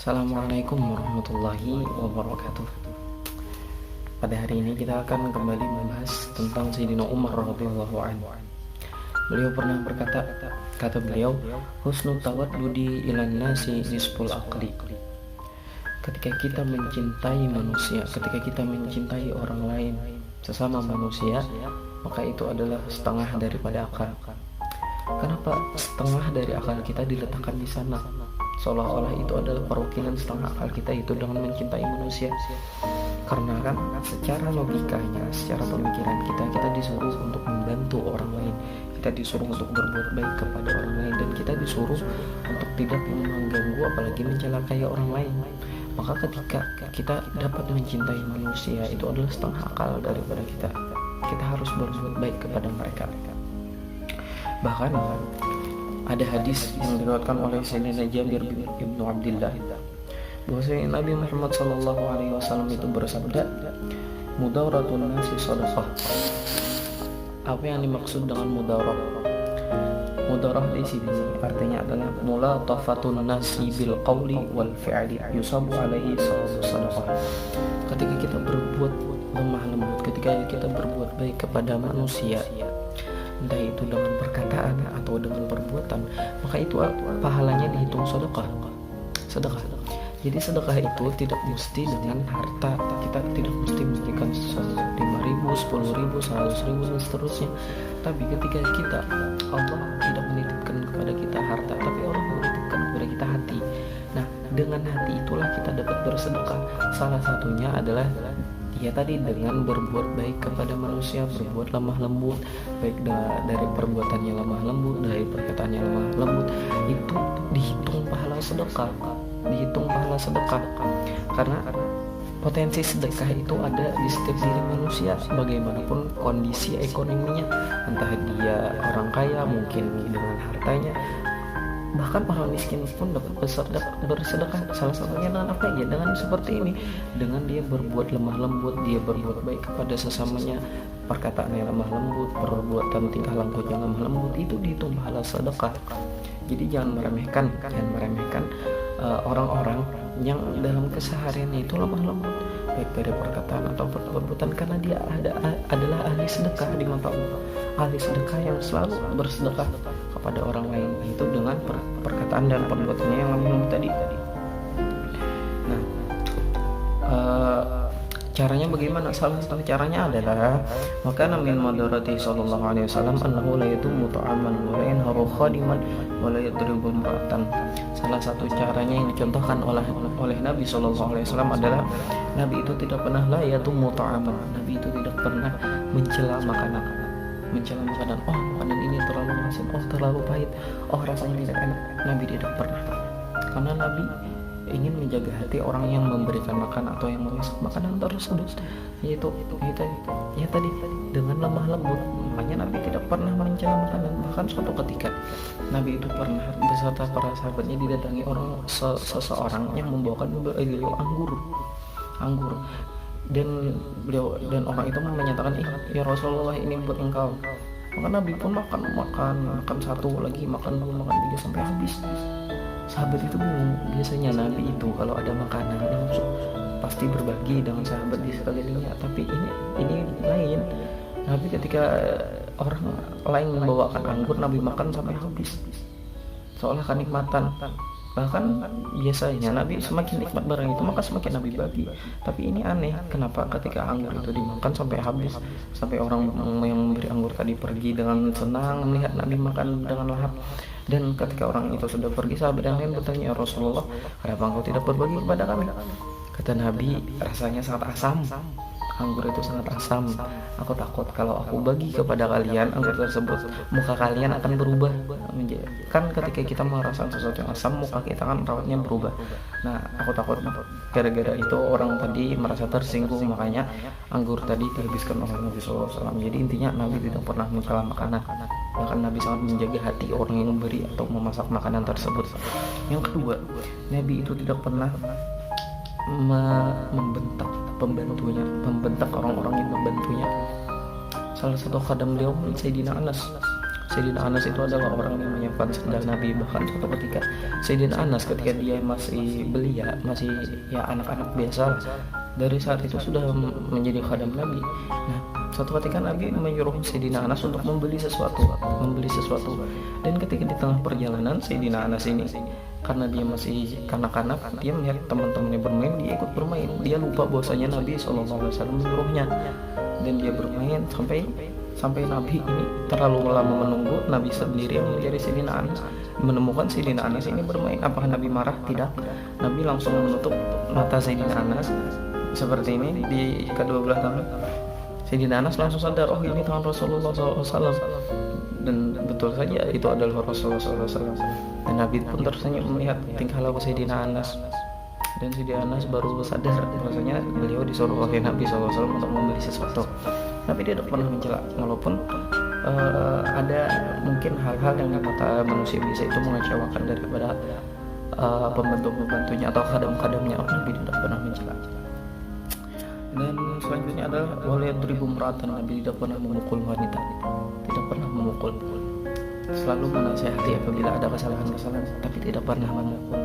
Assalamualaikum warahmatullahi wabarakatuh. Pada hari ini kita akan kembali membahas tentang Sayyidina Umar radhiyallahu anhu. Beliau pernah berkata, kata beliau, husnul tawaddudi ilan nasi nisful aqli. Ketika kita mencintai manusia, ketika kita mencintai orang lain, sesama manusia, maka itu adalah setengah daripada akal. Kenapa setengah dari akal kita diletakkan di sana? Seolah-olah itu adalah perwakilan setengah akal kita itu dengan mencintai manusia. Karena kan secara logikanya, secara pemikiran kita disuruh untuk membantu orang lain, kita disuruh untuk berbuat baik kepada orang lain, dan kita disuruh untuk tidak mengganggu apalagi mencelakai orang lain. Maka ketika kita dapat mencintai manusia, itu adalah setengah akal daripada kita harus berbuat baik kepada mereka. Bahkan ada hadis yang diriwayatkan oleh Sayyidina Jabir bin Abdullah bahwasanya Nabi Muhammad SAW itu bersabda, mudaratun nasi sadaqah. Apa yang dimaksud dengan mudarah? Mudarah di sini artinya adalah mulatafatun nasi bil qawli wal fi'li yusabu alaihi sadaqah. Ketika kita berbuat lemah lembut, ketika kita berbuat baik kepada manusia, entah itu dengan perkataan atau dengan perbuatan, maka itu pahalanya dihitung sedekah. Jadi sedekah itu tidak mesti dengan harta, kita tidak mesti memberikan 5.000, 10.000, 100.000 dan seterusnya. Tapi ketika Allah tidak menitipkan kepada kita harta, tapi Allah menitipkan kepada kita hati. Nah, dengan hati itulah kita dapat bersedekah. Salah satunya adalah tadi dengan berbuat baik kepada manusia, berbuat lemah lembut, baik dari perbuatannya lemah lembut, dari perkataannya lemah lembut, itu dihitung pahala sedekah, karena potensi sedekah itu ada di setiap diri manusia, bagaimanapun kondisi ekonominya, entah dia orang kaya mungkin dengan hartanya, bahkan orang miskin pun dapat bersedekah. Salah satunya dengan apa ya? Dengan seperti ini, dengan dia berbuat lemah lembut, dia berbuat baik kepada sesamanya, perkataannya lemah lembut, perbuatan tingkah lakunya lemah lembut, itu dihitung pahala sedekah. Jadi jangan meremehkan orang-orang yang dalam kesehariannya itu lemah lembut, baik dari perkataan atau perbuatan, karena dia adalah ahli sedekah di mata Allah, ahli sedekah yang selalu bersedekah kepada orang lain, itu dengan perkataan dan perbuatannya yang lemah lembut tadi. Nah, caranya bagaimana? Salah satu caranya adalah, maka min madarati sallallahu alaihi wasallam annahu la yadumu ta'aman wa la yanharu khadiman wa la yadribu imra'atan. Salah satu caranya yang dicontohkan oleh Nabi sallallahu alaihi wasallam adalah Nabi itu tidak pernah la yadumu ta'aman. Nabi itu tidak pernah mencela makanan. Oh, makanan ini terlalu asin, oh terlalu pahit, oh rasanya tidak enak. Nabi tidak pernah, karena Nabi ingin menjaga hati orang yang memberikan makan atau yang memasak makanan tersebut, yaitu tadi dengan lemah lembut. Makanya Nabi tidak pernah mencela makanan. Bahkan suatu ketika Nabi itu pernah beserta para sahabatnya didatangi seseorang yang membawakan beliau anggur, dan orang itu menyatakan, ya Rasulullah, ini buat engkau. Maka Nabi pun makan satu lagi, makan dua, makan tiga sampai habis. Sahabat itu bingung. Biasanya Nabi itu kalau ada makanan langsung pasti berbagi dengan sahabat di sekelilingnya, tapi ini lain. Nabi ketika orang lain membawakan anggur, Nabi makan sampai habis, seolah kenikmatan. Bahkan biasanya Nabi semakin nikmat barang itu, maka semakin Nabi bagi. Tapi ini aneh, kenapa ketika anggur itu dimakan sampai habis, sampai orang yang memberi anggur tadi pergi dengan senang melihat Nabi makan dengan lahap. Dan ketika orang itu sudah pergi, sahabat yang lain bertanya, ya Rasulullah, kenapa engkau tidak berbagi kepada kami? Kata Nabi, rasanya sangat asam, anggur itu sangat asam. Aku takut kalau aku bagi kepada kalian anggur tersebut, muka kalian akan berubah. Kan ketika kita merasakan sesuatu yang asam, muka kita kan rawatnya berubah. Nah, aku takut gara-gara itu orang tadi merasa tersinggung, makanya anggur tadi dihabiskan oleh Nabi SAW. Jadi intinya Nabi tidak pernah mencela makanan, bahkan Nabi sangat menjaga hati orang yang memberi atau memasak makanan tersebut. Yang kedua, Nabi itu tidak pernah membentak orang-orang yang membantunya. Salah satu khadam beliau Sayyidina Anas Sayyidina Anas itu adalah orang yang menyiapkan sendal Nabi. Bahkan suatu ketika Sayyidina Anas ketika dia masih belia, masih ya anak-anak biasa, dari saat itu sudah menjadi khadam Nabi. Nah, suatu ketika Nabi menyuruh Sayyidina Anas untuk membeli sesuatu. Dan ketika di tengah perjalanan Sayyidina Anas ini, karena dia masih kanak-kanak, dia melihat teman-temannya bermain, dia ikut bermain. Dia lupa bahwasanya Nabi SAW menyuruhnya, dan dia bermain sampai Nabi ini terlalu lama menunggu. Nabi sendiri yang mencari Sayyidina Anas, menemukan Sayyidina Anas ini bermain. Apakah Nabi marah? Tidak. Nabi langsung menutup mata Sayyidina Anas seperti ini di kedua belah tangan. Sayyidina Anas langsung sadar, oh ini tangan Rasulullah SAW, dan betul saja itu adalah Rasulullah SAW. Dan Nabi pun tersenyum melihat tingkah laku Sayyidina Anas, dan Sayyidina Anas baru sadar bahwasanya beliau disuruh oleh Nabi SAW untuk membeli sesuatu. Tapi dia tidak pernah mencela, walaupun ada mungkin hal-hal yang di mata manusia bisa itu mengecewakan daripada pembantu-pembantunya atau khadam-khadamnya. Nabi tidak pernah mencela. Dan selanjutnya adalah wala yadribu imra'atan. Nabi tidak pernah memukul wanita, tidak pernah memukul, selalu menasihati apabila ada kesalahan-kesalahan, tapi tidak pernah memukul,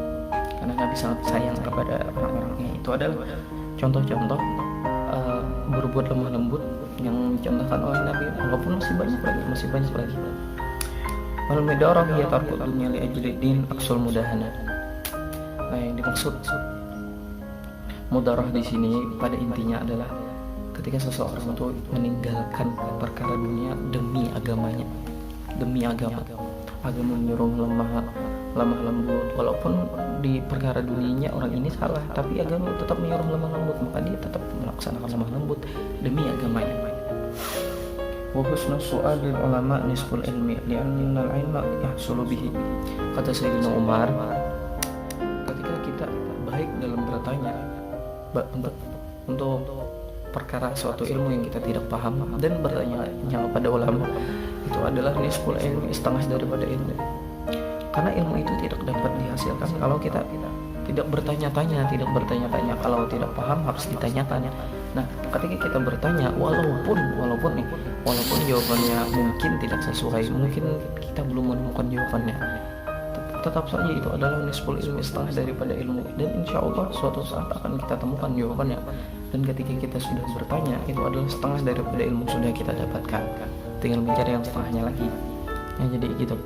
karena Nabi sangat sayang kepada orang-orangnya. Itu adalah contoh-contoh berbuat lemah lembut yang dicontohkan oleh Nabi, walaupun masih banyak lagi. Wal midarah hiya tarku dunya li ajli din aksul mudahana. Nah, yang dimaksud mudarah di sini pada intinya adalah ketika seseorang itu meninggalkan perkara dunia demi agamanya, demi agama menyuruh lemah lembut, walaupun di perkara dunianya orang ini salah, tapi agama tetap menyuruh lemah lembut, maka dia tetap melaksanakan lemah lembut demi agamanya. Wa husnul su'alil ulama nisful ilmi li'anna al-ilma yahsulu bihi. Kata Sayyidina Umar, ketika kita baik dalam bertanya untuk perkara suatu ilmu yang kita tidak paham dan bertanya kepada ulama, itu adalah nisful ilmi, setengah daripada ilmu. Karena ilmu itu tidak dapat dihasilkan kalau kita tidak bertanya-tanya. Kalau tidak paham harus ditanyakan. Nah, ketika kita bertanya, walaupun jawabannya mungkin tidak sesuai, mungkin kita belum menemukan jawabannya, tetap saja itu adalah nisful ilmi, setengah daripada ilmu. Dan insya Allah suatu saat akan kita temukan jawabannya. Dan ketika kita sudah bertanya, itu adalah setengah daripada ilmu sudah kita dapatkan, tinggal mencari yang setengahnya lagi. Ya, jadi gitu.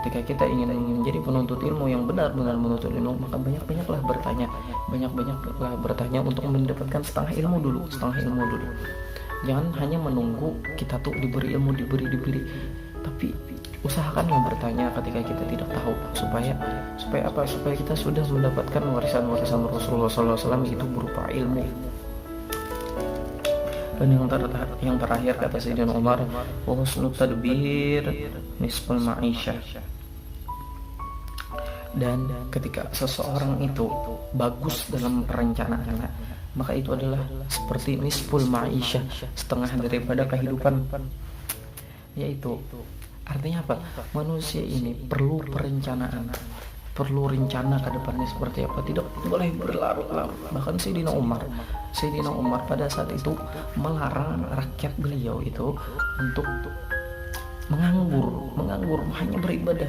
Ketika kita ingin menjadi penuntut ilmu yang benar-benar menuntut ilmu, maka banyak-banyaklah bertanya untuk mendapatkan setengah ilmu dulu. Jangan hanya menunggu kita tuh diberi ilmu, diberi, tapi usahakan yang bertanya ketika kita tidak tahu, supaya kita sudah mendapatkan warisan Rasulullah SAW itu berupa ilmu. Dan yang terakhir kata Sayyidina Umar, wa husnul tadbir nisful ma'isyah. Dan ketika seseorang itu bagus dalam perencanaan, maka itu adalah seperti nisful ma'isyah, setengah daripada kehidupan. Yaitu artinya apa? Manusia ini perlu perencanaan, perlu rencana ke depannya seperti apa, tidak boleh berlarut-larut. Bahkan Sayyidina Umar pada saat itu melarang rakyat beliau itu untuk menganggur, hanya beribadah.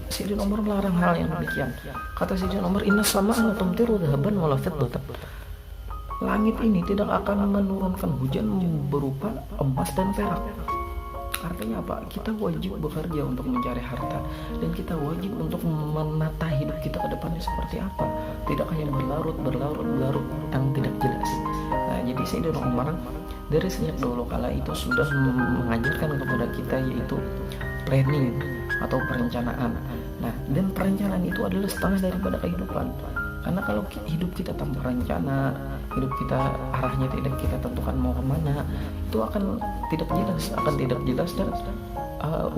Sayyidina Umar melarang hal yang demikian. Kata Sayyidina Umar, inna sama'ana tumtiru dhahaban wala fiddatan. Langit ini tidak akan menurunkan hujan berupa emas dan perak. Artinya apa? Kita wajib bekerja untuk mencari harta, dan kita wajib untuk menata hidup kita ke depannya seperti apa. Tidak hanya berlarut yang tidak jelas. Nah, jadi Sayyidina Umar dari sejak dahulu kala itu sudah mengajarkan kepada kita, yaitu planning atau perencanaan. Nah, dan perencanaan itu adalah setengah daripada kehidupan. Karena kalau hidup kita tanpa rencana, hidup kita arahnya tidak kita tentukan mau kemana, itu akan tidak jelas dan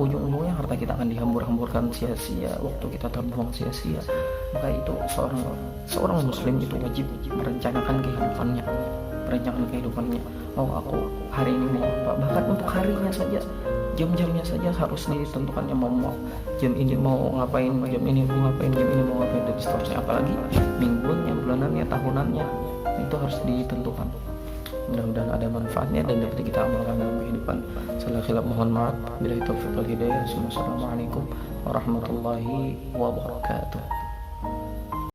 ujung-ujungnya harta kita akan dihambur-hamburkan sia-sia, waktu kita terbuang sia-sia. Maka itu seorang muslim itu wajib merencanakan kehidupannya. Oh, aku hari ini mau apa? Bahkan untuk harinya saja, jam-jamnya saja harus ditentukannya, mau jam ini mau ngapain, jam ini mau ngapain, dan seterusnya. Apalagi mingguannya, bulanannya, tahunannya, itu harus ditentukan. Mudah-mudahan ada manfaatnya dan dapat kita amalkan dalam kehidupan. Salah khilaf mohon maaf. Billahi taufiq wal hidayah. Assalamualaikum warahmatullahi wabarakatuh.